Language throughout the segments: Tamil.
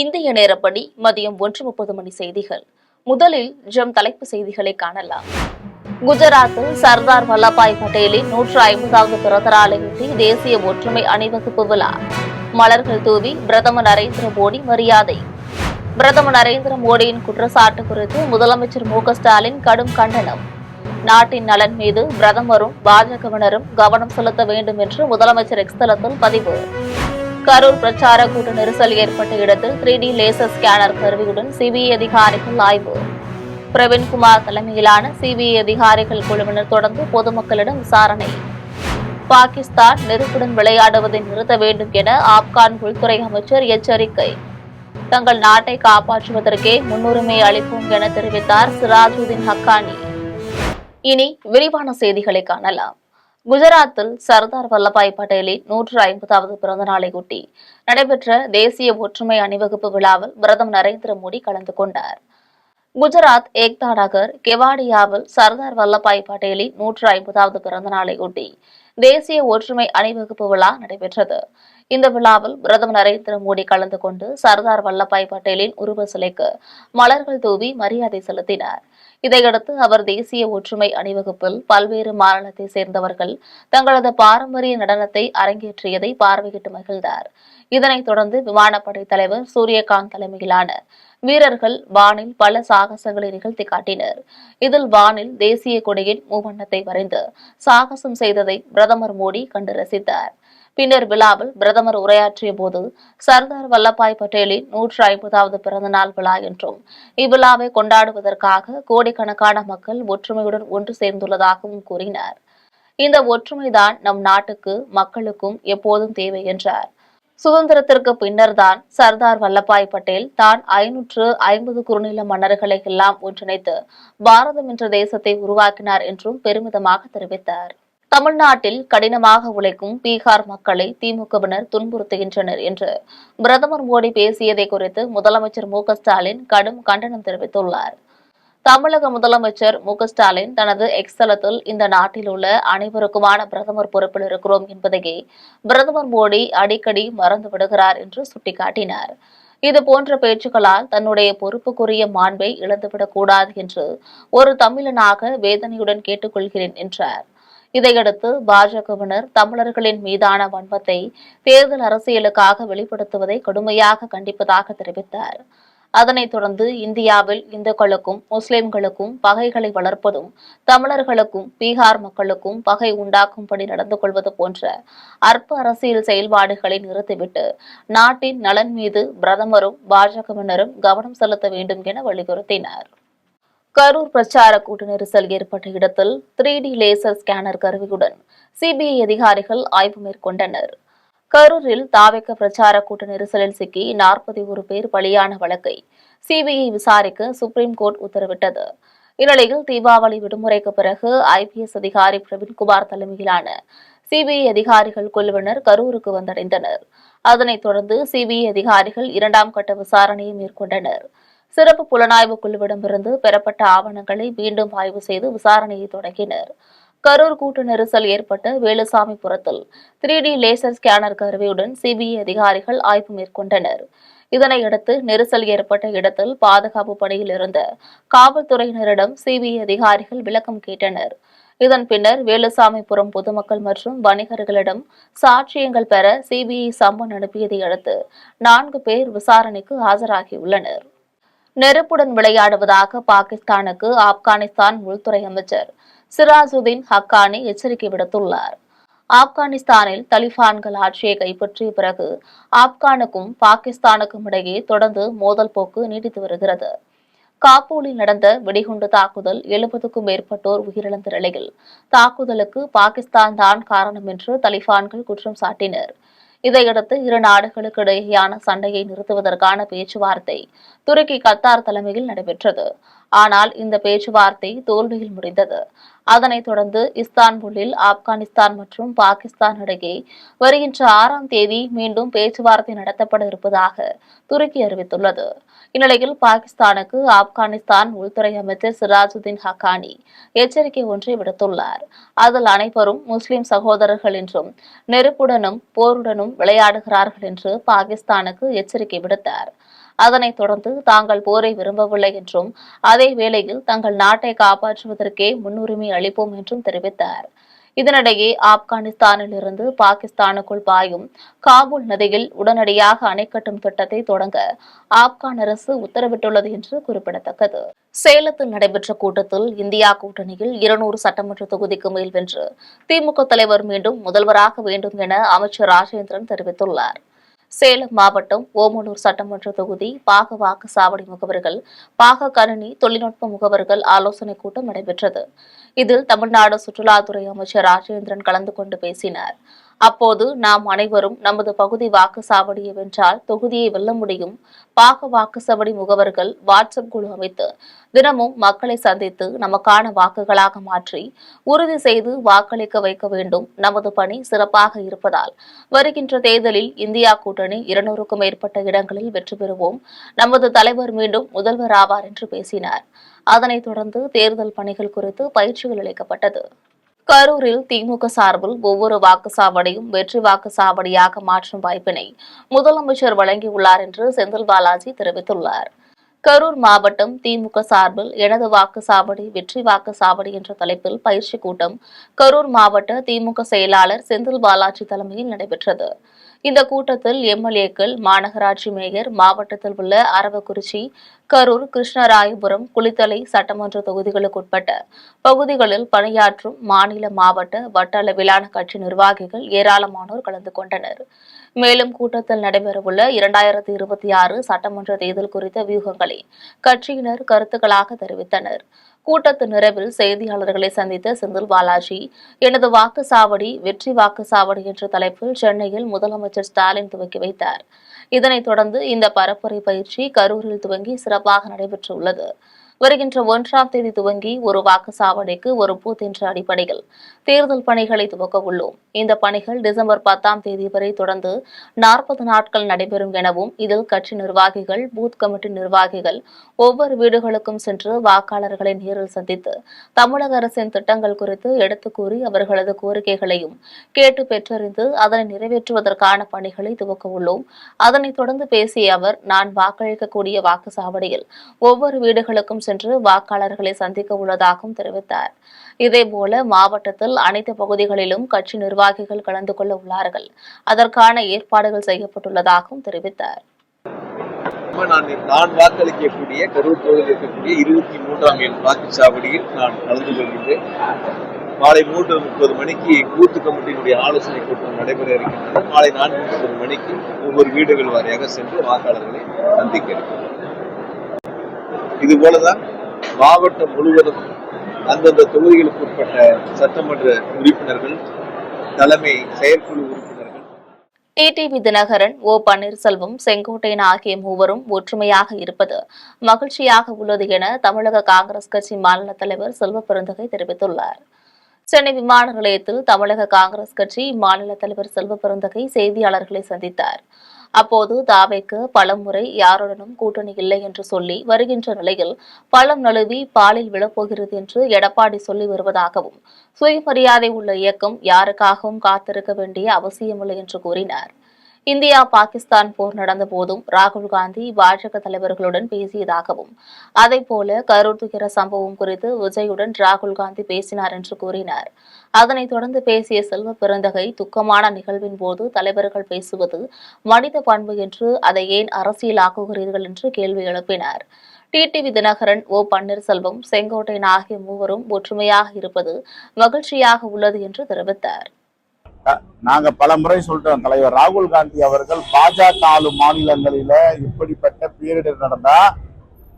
இந்திய நேரப்படி மதியம் 1:30 மணி செய்திகள். முதலில் தலைப்பு செய்திகளை காணலாம். குஜராத்தில் சர்தார் வல்லபாய் பட்டேலின் 150வது பிறந்த நாளையொட்டி தேசிய ஒற்றுமை அணிவகுப்பு விழா. மலர்கள் தூவி பிரதமர் நரேந்திர மோடி மரியாதை. பிரதமர் நரேந்திர மோடியின் குற்றச்சாட்டு குறித்து முதலமைச்சர் மு.க.ஸ்டாலின் கடும் கண்டனம். நாட்டின் நலன் மீது பிரதமரும் பாஜகவினரும் கவனம் செலுத்த வேண்டும் என்று முதலமைச்சர் எக்ஸ் தளத்தில் பதிவு. கரூர் பிரச்சார கூட்ட நெரிசல் ஏற்பட்ட இடத்தில் 3D லேசர் ஸ்கேனர் கருவியுடன் சிபிஐ அதிகாரிகள் ஆய்வு. பிரவீன்குமார் தலைமையிலான சிபிஐ அதிகாரிகள் குழுவினர் தொடர்ந்து பொதுமக்களிடம் விசாரணை. பாகிஸ்தான் நெருப்புடன் விளையாடுவதை நிறுத்த வேண்டும் என ஆப்கான் உள்துறை அமைச்சர் எச்சரிக்கை. தங்கள் நாட்டை காப்பாற்றுவதற்கே முன்னுரிமை அளிப்போம் என தெரிவித்தார் சிராஜுதீன் ஹக்கானி. இனி விரிவான செய்திகளை காணலாம். குஜராத்தில் சர்தார் வல்லபாய் பட்டேலின் 150வது பிறந்த நாளையொட்டி நடைபெற்ற தேசிய ஒற்றுமை அணிவகுப்பு விழாவில் பிரதமர் நரேந்திர மோடி கலந்து கொண்டார். குஜராத் ஏக்தா நகர் கெவாடியாவில் சர்தார் வல்லபாய் பட்டேலின் 150வது பிறந்த நாளையொட்டி தேசிய ஒற்றுமை அணிவகுப்பு விழா நடைபெற்றது. இந்த விழாவில் பிரதமர் நரேந்திர மோடி கலந்து கொண்டு சர்தார் வல்லபாய் பட்டேலின் உருவ சிலைக்கு மலர்கள் தூவி மரியாதை செலுத்தினார். இதையடுத்து அவர் தேசிய ஒற்றுமை அணிவகுப்பில் பல்வேறு மாநிலத்தை சேர்ந்தவர்கள் தங்களது பாரம்பரிய நடனத்தை அரங்கேற்றியதை பார்வையிட்டு மகிழ்ந்தார். இதனைத் தொடர்ந்து விமானப்படை தலைவர் சூரியகாந்த் தலைமையிலான வீரர்கள் வானில் பல சாகசங்களை நிகழ்த்தி காட்டினர். இதில் வானில் தேசிய கொடியின் மூவண்ணத்தை வரைந்து சாகசம் செய்ததை பிரதமர் மோடி கண்டு ரசித்தார். பின்னர் விழாவில் பிரதமர் உரையாற்றிய போது சர்தார் வல்லபாய் பட்டேலின் 150வது பிறந்த நாள் விழா என்றும் இவ்விழாவை கொண்டாடுவதற்காக கோடிக்கணக்கான மக்கள் ஒற்றுமையுடன் ஒன்று சேர்ந்துள்ளதாகவும் கூறினார். இந்த ஒற்றுமைதான் நம் நாட்டுக்கு மக்களுக்கும் எப்போதும் தேவை என்றார். சுதந்திரத்திற்கு பின்னர் தான் சர்தார் வல்லபாய் பட்டேல் தான் 550 குறுநில மன்னர்களை எல்லாம் ஒன்றிணைத்து பாரதம் என்ற தேசத்தை உருவாக்கினார் என்றும் பெருமிதமாக தெரிவித்தார். தமிழ்நாட்டில் கடினமாக உழைக்கும் பீகார் மக்களை திமுகவினர் துன்புறுத்துகின்றனர் என்று பிரதமர் மோடி பேசியதை குறித்து முதலமைச்சர் மு.க.ஸ்டாலின் கடும் கண்டனம் தெரிவித்துள்ளார். தமிழக முதலமைச்சர் மு.க.ஸ்டாலின் தனது எக்ஸ் தளத்தில் இந்த நாட்டில் உள்ள அனைவருக்குமான பிரதமர் பொறுப்பில் இருக்கிறோம் என்பதையே பிரதமர் மோடி அடிக்கடி மறந்து விடுகிறார் என்று சுட்டிக்காட்டினார். இதுபோன்ற பேச்சுக்களால் தன்னுடைய பொறுப்புக்குரிய மாண்பை இழந்துவிடக் கூடாது என்று ஒரு தமிழனாக வேதனையுடன் கேட்டுக்கொள்கிறேன் என்றார். இதையடுத்து பாஜகவினர் தமிழர்களின் மீதான வன்மத்தை தேர்தல் அரசியலுக்காக வெளிப்படுத்துவதை கடுமையாக கண்டிப்பதாக தெரிவித்தார். அதனைத் தொடர்ந்து இந்தியாவில் இந்துக்களுக்கும் முஸ்லிம்களுக்கும் பகைகளை வளர்ப்பதும் தமிழர்களுக்கும் பீகார் மக்களுக்கும் பகை உண்டாக்கும்படி நடந்து கொள்வது போன்ற அற்ப அரசியல் செயல்பாடுகளை நிறுத்திவிட்டு நாட்டின் நலன் மீது பிரதமரும் பாஜகவினரும் கவனம் செலுத்த வேண்டும் என வலியுறுத்தினார். கரூர் பிரச்சார கூட்ட நெரிசல் ஏற்பட்ட இடத்தில் 3D லேசர் ஸ்கேனர் கருவியுடன் சிபிஐ அதிகாரிகள் ஆய்வு மேற்கொண்டனர். கரூரில் தாவேக பிரச்சார கூட்ட நெரிசலில் சிக்கி 41 பேர் பலியான வழக்கை சிபிஐ விசாரிக்க சுப்ரீம் கோர்ட் உத்தரவிட்டது. இந்நிலையில் தீபாவளி விடுமுறைக்கு பிறகு ஐபிஎஸ் அதிகாரி பிரவீன்குமார் தலைமையிலான சிபிஐ அதிகாரிகள் குழுவினர் கரூருக்கு வந்தடைந்தனர். அதனைத் தொடர்ந்து சிபிஐ அதிகாரிகள் 2ஆம் கட்ட விசாரணையை மேற்கொண்டனர். சிறப்பு புலனாய்வு குழுவிடமிருந்து பெறப்பட்ட ஆவணங்களை மீண்டும் ஆய்வு செய்து விசாரணையை தொடங்கினர். கரூர் கூட்ட நெரிசல் ஏற்பட்ட வேலுசாமிபுரத்தில் 3D லேசர் ஸ்கேனர் கருவியுடன் சிபிஐ அதிகாரிகள் ஆய்வு மேற்கொண்டனர். இதனையடுத்து நெரிசல் ஏற்பட்ட இடத்தில் பாதுகாப்பு பணியில் இருந்த காவல்துறையினரிடம் சிபிஐ அதிகாரிகள் விளக்கம் கேட்டனர். இதன் பின்னர் வேலுசாமிபுரம் பொதுமக்கள் மற்றும் வணிகர்களிடம் சாட்சியங்கள் பெற சிபிஐ சம்மன் அனுப்பியதை அடுத்து 4 பேர் விசாரணைக்கு ஆஜராகியுள்ளனர். நெருப்புடன் விளையாடுவதாக பாகிஸ்தானுக்கு ஆப்கானிஸ்தான் உள்துறை அமைச்சர் சிராஜுதீன் ஹக்கானி எச்சரிக்கை விடுத்துள்ளார். ஆப்கானிஸ்தானில் தலிபான்கள் ஆட்சியை கைப்பற்றிய பிறகு ஆப்கானுக்கும் பாகிஸ்தானுக்கும் இடையே தொடர்ந்து மோதல் போக்கு நீடித்து வருகிறது. காபூலில் நடந்த வெடிகுண்டு தாக்குதல் 70க்கும் மேற்பட்டோர் உயிரிழந்த நிலையில் தாக்குதலுக்கு பாகிஸ்தான் தான் காரணம் என்று தலிபான்கள் குற்றம் சாட்டினர். இதையடுத்து இரு நாடுகளுக்கு இடையேயான சண்டையை நிறுத்துவதற்கான பேச்சுவார்த்தை துருக்கி கத்தார் தலைமையில் நடைபெற்றது. ஆனால் இந்த பேச்சுவார்த்தை தோல்வியில் முடிந்தது. அதனைத் தொடர்ந்து இஸ்தான்புல்லில் ஆப்கானிஸ்தான் மற்றும் பாகிஸ்தான் இடையே வருகின்ற 6ஆம் தேதி மீண்டும் பேச்சுவார்த்தை நடத்தப்பட இருப்பதாக துருக்கி அறிவித்துள்ளது. இந்நிலையில் பாகிஸ்தானுக்கு ஆப்கானிஸ்தான் உள்துறை அமைச்சர் சிராஜுதீன் ஹக்கானி எச்சரிக்கை ஒன்றை விடுத்துள்ளார். அதில் அனைவரும் முஸ்லிம் சகோதரர்கள் என்றும் நெருப்புடனும் போருடனும் விளையாடுகிறார்கள் என்று பாகிஸ்தானுக்கு எச்சரிக்கை விடுத்தார். அதனைத் தொடர்ந்து தாங்கள் போரை விரும்பவில்லை என்றும் அதே வேளையில் தங்கள் நாட்டை காப்பாற்றுவதற்கே முன்னுரிமை அளிப்போம் என்றும் தெரிவித்தார். இதனிடையே ஆப்கானிஸ்தானில் இருந்து பாகிஸ்தானுக்குள் பாயும் காபூல் நதியில் உடனடியாக அணை கட்டும் திட்டத்தை தொடங்க ஆப்கான் அரசு உத்தரவிட்டுள்ளது என்று குறிப்பிடத்தக்கது. சேலத்தில் நடைபெற்ற கூட்டத்தில் இந்தியா கூட்டணியில் 200 சட்டமன்ற தொகுதிக்கு மேல் வென்று திமுக தலைவர் மீண்டும் முதல்வராக வேண்டும் என அமைச்சர் ராஜேந்திரன் தெரிவித்துள்ளார். சேலம் மாவட்டம் ஓமலூர் சட்டமன்ற தொகுதி பாக வாக்குச்சாவடி முகவர்கள், பாக கணினி தொழில்நுட்ப முகவர்கள் ஆலோசனைக் கூட்டம் நடைபெற்றது. இதில் தமிழ்நாடு சுற்றுலாத்துறை அமைச்சர் ராஜேந்திரன் கலந்து கொண்டு பேசினார். அப்போது நாம் அனைவரும் நமது பகுதி வாக்குச்சாவடியை வென்றால் தொகுதியை வெல்ல முடியும். பாக வாக்குச்சாவடி முகவர்கள் வாட்ஸ்அப் குழு அமைத்து தினமும் மக்களை சந்தித்து நமக்கான வாக்குகளாக மாற்றி உறுதி செய்து வாக்களிக்க வைக்க வேண்டும். நமது பணி சிறப்பாக இருப்பதால் வருகின்ற தேர்தலில் இந்தியா கூட்டணி 200க்கும் மேற்பட்ட இடங்களில் வெற்றி பெறுவோம். நமது தலைவர் மீண்டும் முதல்வர் ஆவார் என்று பேசினார். அதனைத் தொடர்ந்து தேர்தல் பணிகள் குறித்து பயிற்சிகள் அளிக்கப்பட்டது. கரூரில் திமுக சார்பில் ஒவ்வொரு வாக்குச்சாவடியும் வெற்றி வாக்குச்சாவடியாக மாற்றும் வாய்ப்பினை முதலமைச்சர் வழங்கியுள்ளார் என்று செந்தில் பாலாஜி தெரிவித்துள்ளார். கரூர் மாவட்டம் திமுக சார்பில் எனது வாக்குச்சாவடி வெற்றி வாக்குச்சாவடி என்ற தலைப்பில் பயிற்சி கூட்டம் கரூர் மாவட்ட திமுக செயலாளர் செந்தில் பாலாஜி தலைமையில் நடைபெற்றது. இந்த கூட்டத்தில் எம்எல்ஏக்கள், மாநகராட்சி மேயர், மாவட்டத்தில் உள்ள அரவக்குறிச்சி, கரூர், கிருஷ்ணராயபுரம், குளித்தலை சட்டமன்ற தொகுதிகளுக்குட்பட்ட பகுதிகளில் பணியாற்றும் மாநில, மாவட்ட, வட்ட அளவிலான கட்சி நிர்வாகிகள் ஏராளமானோர் கலந்து கொண்டனர். மேலும் கூட்டத்தில் நடைபெறவுள்ள 2026 சட்டமன்ற தேர்தல் குறித்த வியூகங்களை கட்சியினர் கருத்துக்களாக தெரிவித்தனர். கூட்டத்தின் நிறைவில் செய்தியாளர்களை சந்தித்த செந்தில் பாலாஜி, எனது வாக்குச்சாவடி வெற்றி வாக்குச்சாவடி என்ற தலைப்பில் சென்னையில் முதலமைச்சர் ஸ்டாலின் துவக்கி வைத்தார். இதனைத் தொடர்ந்து இந்த பரப்புரை பயிற்சி கரூரில் துவங்கி சிறப்பாக நடைபெற்றுள்ளது. வருகின்ற 1ஆம் தேதி துவங்கி ஒரு வாக்குச்சாவடிக்கு ஒரு பூத் என்ற அடிப்படையில் தேர்தல் பணிகளை துவக்க உள்ளோம். இந்த பணிகள் டிசம்பர் 10ஆம் தேதி வரை தொடர்ந்து 40 நாட்கள் நடைபெறும் எனவும், இதில் கட்சி நிர்வாகிகள், பூத் கமிட்டி நிர்வாகிகள் ஒவ்வொரு வீடுகளுக்கும் சென்று வாக்காளர்களை நேரில் சந்தித்து தமிழக அரசின் திட்டங்கள் குறித்து எடுத்துக் கூறி அவர்களது கோரிக்கைகளையும் கேட்டு பெற்றறிந்து அதனை நிறைவேற்றுவதற்கான பணிகளை துவக்க உள்ளோம். அதனைத் தொடர்ந்து பேசிய அவர், நான் வாக்களிக்கக்கூடிய வாக்குச்சாவடியில் ஒவ்வொரு வீடுகளுக்கும் சென்று வாக்காளர்களை சந்திக்க உள்ளதாகவும் தெரிவித்தார். இதேபோல மாவட்டத்தில் அனைத்து பகுதிகளிலும் கட்சி நிர்வாகிகள் கலந்து கொள்ள உள்ளார்கள். அதற்கான ஏற்பாடுகள் செய்யப்பட்டுள்ளதாகவும் தெரிவித்தார். நான் வாக்களிக்கக்கூடிய கரூர் தொகுதியில் இருக்கக்கூடிய 23ஆம் எண் வாக்குச்சாவடியில் நான் கலந்து கொள்கின்றேன். மாலை 3:30 மணிக்கு பூத்து கமிட்டியினுடைய ஆலோசனை கூட்டம் நடைபெற இருக்கின்றன. மாலை 4:30 மணிக்கு ஒவ்வொரு வீடுகள் வாரியாக சென்று வாக்காளர்களை சந்திக்க இருக்கிறோம். இதுபோலதான் மாவட்டம் முழுவதும் அந்தந்த தொகுதிகளுக்கு உட்பட்ட சட்டமன்ற உறுப்பினர்கள், தலைமை செயற்குழு உறுப்பினர்கள், டிடிவி தினகரன், ஓ பன்னீர்செல்வம், செங்கோட்டையன் ஆகிய மூவரும் ஒற்றுமையாக இருப்பது மகிழ்ச்சியாக உள்ளது என தமிழக காங்கிரஸ் கட்சி மாநில தலைவர் செல்வ பெருந்தகை தெரிவித்துள்ளார். சென்னை விமான நிலையத்தில் தமிழக காங்கிரஸ் கட்சி மாநில தலைவர் செல்வ பெருந்தகை செய்தியாளர்களை சந்தித்தார். அப்போது தாவேக்கு பலமுறை யாருடனும் கூட்டணி இல்லை என்று சொல்லி வருகின்ற நிலையில் பழம் நழுவி பாலில் விழப்போகிறது என்று எடப்பாடி சொல்லி வருவதாகவும், சுயமரியாதை உள்ள இயக்கம் யாருக்காகவும் காத்திருக்க வேண்டிய அவசியமில்லை என்று கூறினார். இந்தியா பாகிஸ்தான் போர் நடந்த போதும் ராகுல் காந்தி பாஜக தலைவர்களுடன் பேசியதாகவும், அதேபோல கரூர் துயர சம்பவம் குறித்து விஜயுடன் ராகுல் காந்தி பேசினார் என்று கூறினார். அதனைத் தொடர்ந்து பேசிய செல்வ பெருந்தகை, துக்கமான நிகழ்வின் போது தலைவர்கள் பேசுவது மனித பண்பு என்று அதை ஏன் அரசியலாக்குகிறீர்கள் என்று கேள்வி எழுப்பினார். டிடிவி தினகரன், ஓ பன்னீர்செல்வம், செங்கோட்டையன் ஆகிய மூவரும் ஒற்றுமையாக இருப்பது மகிழ்ச்சியாக உள்ளது என்று தெரிவித்தார். நாங்க பல முறை சொல்றோம், தலைவர் ராகுல் காந்தி அவர்கள் பாஜக ஆளும் மாநிலங்களில இப்படிப்பட்ட பேரிடர் நடந்தா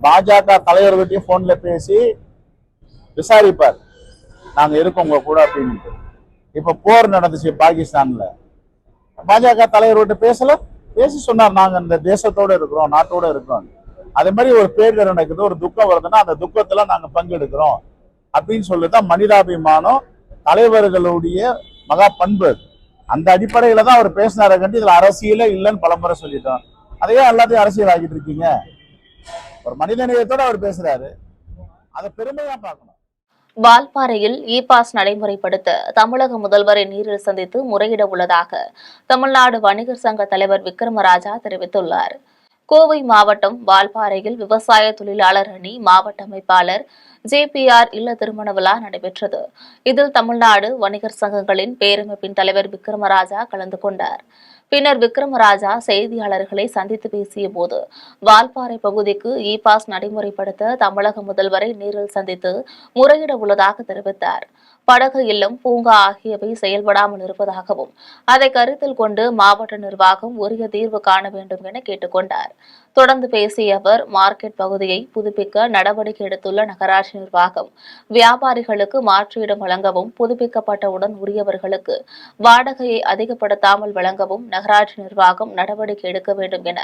பாஜக தலைவர்கிட்டையும் போன்ல பேசி விசாரிப்பார், நாங்க இருக்கோம் உங்க கூட அப்படின்னு. இப்ப போர் நடந்துச்சு பாகிஸ்தான்ல, பாஜக தலைவர்கிட்ட பேசி சொன்னார், நாங்க இந்த தேசத்தோட இருக்கிறோம், நாட்டோட இருக்கிறோம். அதே மாதிரி ஒரு பேரிடர் நடக்குது, ஒரு துக்கம் வருதுன்னா அந்த துக்கத்துல நாங்க பங்கெடுக்கிறோம் அப்படின்னு சொல்லிதான் மனிதாபிமானம் தலைவர்களுடைய மகா பண்பு. அந்த அடிப்படையில தான் அவர் பேசினார கண்டு இதுல அரசியலே இல்லைன்னு பலமுறை சொல்லிட்டோம். அதையே எல்லாத்தையும் அரசியல் ஆகிட்டு இருக்கீங்க. ஒரு மனிதநேயத்தோட அவர் பேசுறாரு, அதை பெருமையா பார்க்கணும். வால்பாறையில் இ பாஸ் நடைமுறைப்படுத்த தமிழக முதல்வரை நேரில் சந்தித்து முறையிட உள்ளதாக தமிழ்நாடு வணிகர் சங்க தலைவர் விக்ரமராஜா தெரிவித்துள்ளார். கோவை மாவட்டம் வால்பாறையில் விவசாய தொழிலாளர் அணி மாவட்ட அமைப்பாளர் ஜேபிஆர் இல்ல திருமண விழா நடைபெற்றது. இதில் தமிழ்நாடு வணிகர் சங்கங்களின் பேரமைப்பின் தலைவர் விக்ரமராஜா கலந்து கொண்டார். பின்னர் விக்ரமராஜா செய்தியாளர்களை சந்தித்து பேசிய போது, வால்பாறை பகுதிக்கு இ-பாஸ் நடைமுறைப்படுத்த தமிழக முதல்வரை நேரில் சந்தித்து முறையிட உள்ளதாக தெரிவித்தார். படகு இல்லம், பூங்கா ஆகியவை செயல்படாமல் இருப்பதாகவும் அதை கருத்தில் கொண்டு மாவட்ட நிர்வாகம் உரிய தீர்வு காண வேண்டும் என கேட்டுக் கொண்டார். தொடர்ந்து பேசிய அவர், மார்க்கெட் பகுதியை புதுப்பிக்க நடவடிக்கை எடுத்துள்ள நகராட்சி நிர்வாகம் வியாபாரிகளுக்கு மாற்று இடம் வழங்கவும், புதுப்பிக்கப்பட்டவுடன் உரியவர்களுக்கு வாடகையை அதிகப்படுத்தாமல் வழங்கவும் நகராட்சி நிர்வாகம் நடவடிக்கை எடுக்க வேண்டும் என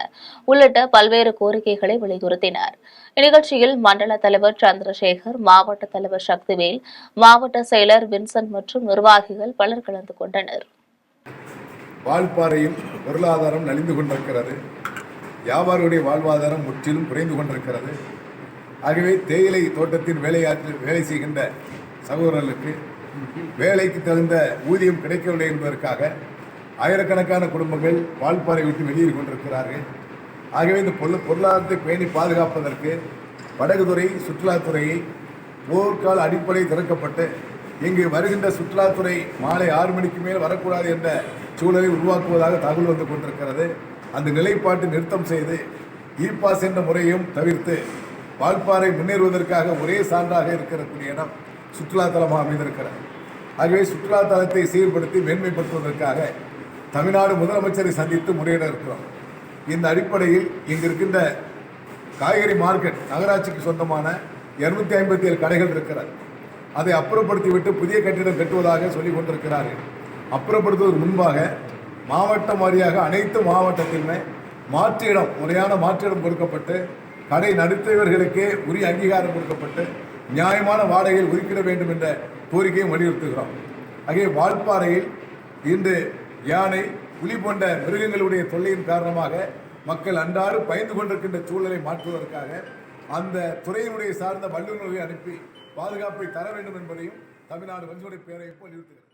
உள்ளிட்ட பல்வேறு கோரிக்கைகளை வலியுறுத்தினார். இந்நிகழ்ச்சியில் மண்டல தலைவர் சந்திரசேகர், மாவட்ட தலைவர் சக்திவேல், மாவட்ட செயலர் வின்சென்ட் மற்றும் நிர்வாகிகள் பலர் கலந்து கொண்டனர். வால்பாறையில் பொருளாதாரம் நலிந்து கொண்டிருக்கிறது. வியாபாரியுடைய வாழ்வாதாரம் முற்றிலும் குறைந்து கொண்டிருக்கிறது. ஆகவே தேயிலை தோட்டத்தில் வேலை செய்கின்ற சகோதரர்களுக்கு வேலைக்கு தகுந்த ஊதியம் கிடைக்கவில்லை என்பதற்காக ஆயிரக்கணக்கான குடும்பங்கள் வால்பாறை விட்டு வெளியேறி கொண்டிருக்கிறார்கள். ஆகவே இந்த பொருளாதாரத்தை பேணி பாதுகாப்பதற்கு படகுத்துறை, சுற்றுலாத்துறையை போர்க்கால அடிப்படை திறக்கப்பட்டு இங்கு வருகின்ற சுற்றுலாத்துறை மாலை 6 மணிக்கு மேல் வரக்கூடாது என்ற சூழலை உருவாக்குவதாக தகவல் வந்து கொண்டிருக்கிறது. அந்த நிலைப்பாட்டை நிறுத்தம் செய்து இ-பாஸ் என்ற முறையும் தவிர்த்து வால்பாறை முன்னேறுவதற்காக ஒரே சான்றாக இருக்கக்கூடிய இடம் சுற்றுலாத்தலமாக அமைந்திருக்கிறது. ஆகவே சுற்றுலாத்தலத்தை சீர்படுத்தி மேன்மைப்படுத்துவதற்காக தமிழ்நாடு முதலமைச்சரை சந்தித்து முறையிட இருக்கிறோம். இந்த அடிப்படையில் இங்கு இருக்கின்ற காய்கறி மார்க்கெட் நகராட்சிக்கு சொந்தமான 257 கடைகள் இருக்கிறது. அதை அப்புறப்படுத்திவிட்டு புதிய கட்டிடம் கட்டுவதாக சொல்லிக் கொண்டிருக்கிறார்கள். அப்புறப்படுத்துவதற்கு முன்பாக மாவட்டம் வாரியாக அனைத்து மாவட்டத்திலுமே மாற்று இடம், முறையான மாற்று இடம் கொடுக்கப்பட்டு கடை நடத்துபவர்களுக்கே உரிய அங்கீகாரம் கொடுக்கப்பட்டு நியாயமான வாடகையில் ஒதுக்கிட வேண்டும் என்ற கோரிக்கையும் வலியுறுத்துகிறோம். ஆகிய வால்பாறையில் இன்று யானை, புலி போன்ற மிருகங்களுடைய தொல்லையின் காரணமாக மக்கள் அன்றாடு பயந்து கொண்டிருக்கின்ற சூழலை மாற்றுவதற்காக அந்த துறையினுடைய சார்ந்த வல்லுநர்களை அனுப்பி பாதுகாப்பை தர வேண்டும் என்பதையும் தமிழ்நாடு வன்கொடை பேரமைப்பு வலியுறுத்துகிறது.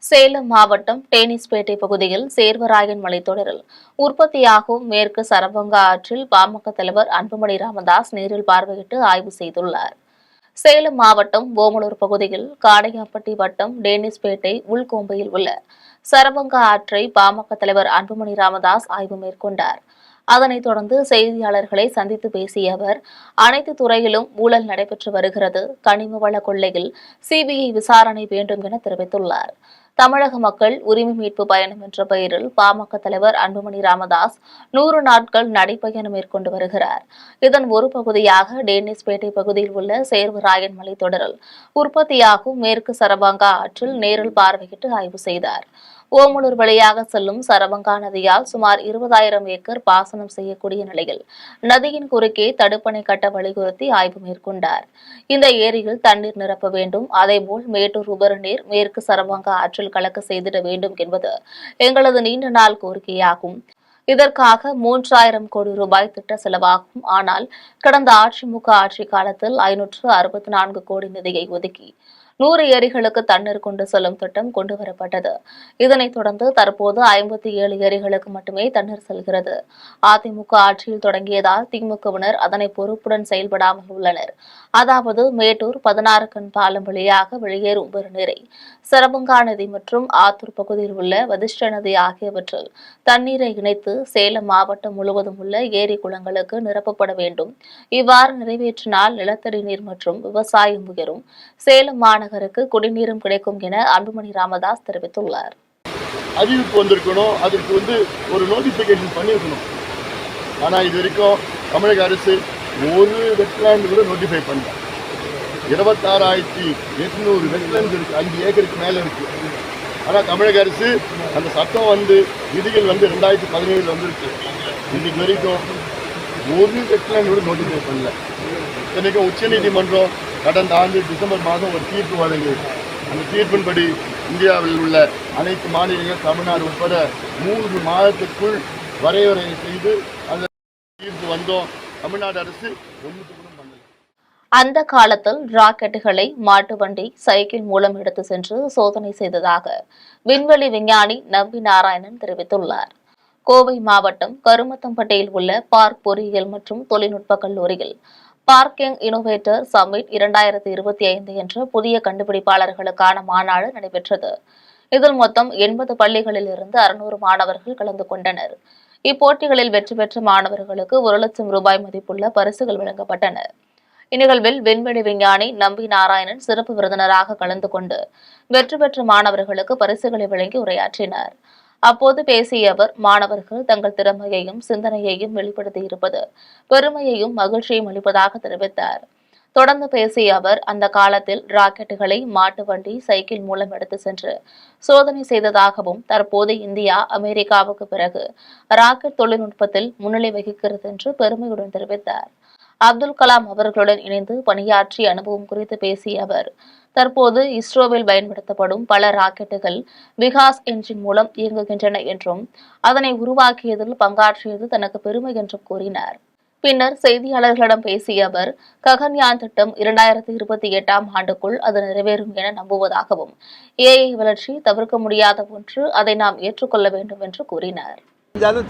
சேலம் மாவட்டம் டேனிஸ்பேட்டை பகுதியில் சேர்வராயன் மலைத்தொடரில் உற்பத்தியாகும் மேற்கு சரபங்கா ஆற்றில் பாமக தலைவர் அன்புமணி ராமதாஸ் நேரில் பார்வையிட்டு ஆய்வு செய்துள்ளார். சேலம் மாவட்டம் ஓமலூர் பகுதியில் காடையாப்பட்டி வட்டம் டேனிஸ்பேட்டை உள்கோம்பையில் உள்ள சரபங்கா ஆற்றை பாமக தலைவர் அன்புமணி ராமதாஸ் ஆய்வு மேற்கொண்டார். அதனைத் தொடர்ந்து செய்தியாளர்களை சந்தித்து பேசிய அவர், அனைத்து துறையிலும் ஊழல் நடைபெற்று வருகிறது, கனிம வள கொள்ளையில் சிபிஐ விசாரணை வேண்டும் என தெரிவித்துள்ளார். தமிழக மக்கள் உரிமை மீட்பு பயணம் என்ற பெயரில் பாமக தலைவர் அன்புமணி ராமதாஸ் 100 நாட்கள் நடைபயணம் மேற்கொண்டு வருகிறார். இதன் ஒரு பகுதியாக டேனிஸ்பேட்டை பகுதியில் உள்ள சேர்வராயன் மலைத்தொடரில் உற்பத்தியாகும் மேற்கு சரபங்கா ஆற்றில் நேரில் பார்வையிட்டு ஆய்வு செய்தார். ஓமலூர் வழியாக செல்லும் சரபங்கா நதியால் சுமார் 20,000 ஏக்கர் பாசனம் செய்யக்கூடிய நிலையில் நதியின் குறுக்கே தடுப்பணை கட்ட வலியுறுத்தி ஆய்வு மேற்கொண்டார். இந்த ஏரியில் தண்ணீர் நிரப்ப வேண்டும், அதேபோல் மேட்டூர் உபரி நீர் மேற்கு சரபங்கா ஆற்றில் கலக்க செய்திட வேண்டும் என்பது எங்களது நீண்ட நாள் கோரிக்கையாகும். இதற்காக 3,000 கோடி ரூபாய் திட்ட செலவாகும். ஆனால் கடந்த அதிமுக ஆட்சி காலத்தில் 564 கோடி நிதியை ஒதுக்கி 100 ஏரிகளுக்கு தண்ணீர் கொண்டு செல்லும் திட்டம் கொண்டுவரப்பட்டது. இதனைத் தொடர்ந்து தற்போது 57 ஏரிகளுக்கு மட்டுமே தண்ணீர் செல்கிறது. அதிமுக ஆட்சியில் தொடங்கியதால் திமுகவினர் அதனை பொறுப்புடன் செயல்படாமல் உள்ளனர். அதாவது மேட்டூர் 16 கண் பாலம் வழியாக வெளியேறும் உபரி நீரை சரபங்கா நதி மற்றும் ஆத்தூர் பகுதியில் உள்ள வதிஷ்ட நதி ஆகியவற்றில் தண்ணீரை இணைத்து சேலம் மாவட்டம் முழுவதும் உள்ள ஏரி குளங்களுக்கு நிரப்பப்பட வேண்டும். இவ்வாறு நிறைவேற்றினால் நிலத்தடி நீர் மற்றும் விவசாயம் உயரும், சேலம் மாநகருக்கு குடிநீரும் கிடைக்கும் என அன்புமணி ராமதாஸ் தெரிவித்துள்ளார். அறிவிப்பு வந்திருக்கணும், அதற்கு ஒரு நோட்டிபிகேஷன் பண்ணியிருக்கணும். ஆனால் இது வரைக்கும் தமிழக அரசு ஒரு வெட்லேண்ட் கூட நோட்டிஃபை பண்ணல. 26,800 வெட்லேண்ட் இருக்கு, 5 ஏக்கருக்கு மேலே இருக்கு. ஆனால் தமிழக அரசு அந்த சட்டம் விதிகள் 2017 வந்திருக்கு. இன்னைக்கு வரைக்கும் ஒரு வெட்லேண்ட் கூட நோட்டிஃபை பண்ணல. இத்தனைக்கும் உச்சநீதிமன்றம் கடந்த ஆண்டு டிசம்பர் மாதம் ஒரு தீர்ப்பு வழங்கியது. அந்த தீர்ப்பின்படி இந்தியாவில் உள்ள அனைத்து மாநிலங்கள் தமிழ்நாடு உட்பட 3 மாதத்திற்குள் வரையறை செய்து அந்த தீர்ப்பு வந்தோம். தமிழ்நாடு அரசு ஒன்றுக்கு கூட பண்ணல. அந்த காலத்தில் ராக்கெட்டுகளை மாட்டு வண்டி, சைக்கிள் மூலம் எடுத்து சென்று சோதனை செய்ததாக விண்வெளி விஞ்ஞானி நம்பி நாராயணன் தெரிவித்துள்ளார். கோவை மாவட்டம் கருமத்தம்பட்டியில் உள்ள பார்க் பொறியியல் மற்றும் தொழில்நுட்ப கல்லூரியில் பார்க்கிங் இனோவேட்டர் சம்மிட் 2025 என்ற புதிய கண்டுபிடிப்பாளர்களுக்கான மாநாடு நடைபெற்றது. இதில் மொத்தம் 80 பள்ளிகளில் இருந்து 600 மாணவர்கள் கலந்து கொண்டனர். இப்போட்டிகளில் வெற்றி பெற்ற மாணவர்களுக்கு 1 லட்சம் ரூபாய் மதிப்புள்ள பரிசுகள் வழங்கப்பட்டன. இந்நிகழ்வில் விண்வெளி விஞ்ஞானி நம்பி நாராயணன் சிறப்பு விருந்தினராக கலந்து கொண்டு வெற்றி பெற்ற மாணவர்களுக்கு பரிசுகளை வழங்கி உரையாற்றினார். அப்போது பேசிய அவர், மாணவர்கள் தங்கள் திறமையையும் சிந்தனையையும் வெளிப்படுத்தியிருப்பது பெருமையையும் மகிழ்ச்சியும் அளிப்பதாக தெரிவித்தார். தொடர்ந்து பேசிய அவர், அந்த காலத்தில் ராக்கெட்டுகளை மாட்டு வண்டி, சைக்கிள் மூலம் எடுத்து சென்று சோதனை செய்ததாகவும், தற்போது இந்தியா அமெரிக்காவுக்கு பிறகு ராக்கெட் தொழில்நுட்பத்தில் முன்னிலை வகிக்கிறது என்று பெருமையுடன் தெரிவித்தார். அப்துல் கலாம் அவர்களுடன் இணைந்து பணியாற்றிய அனுபவம் குறித்து பேசிய அவர், தற்போது இஸ்ரோவில் பயன்படுத்தப்படும் பல ராக்கெட்டுகள் விகாஸ் என்ஜின் மூலம் இயங்குகின்றன என்றும், அதனை உருவாக்கியதில் பங்காற்றியது தனக்கு பெருமை என்றும் கூறினார். பின்னர் செய்தியாளர்களிடம் பேசிய அவர், ககன்யான் திட்டம் 2028ஆம் ஆண்டுக்குள் அது நிறைவேறும் என நம்புவதாகவும், ஏஐ வளர்ச்சி தவிர்க்க முடியாத ஒன்று, அதை நாம் ஏற்றுக்கொள்ள வேண்டும் என்று கூறினார்.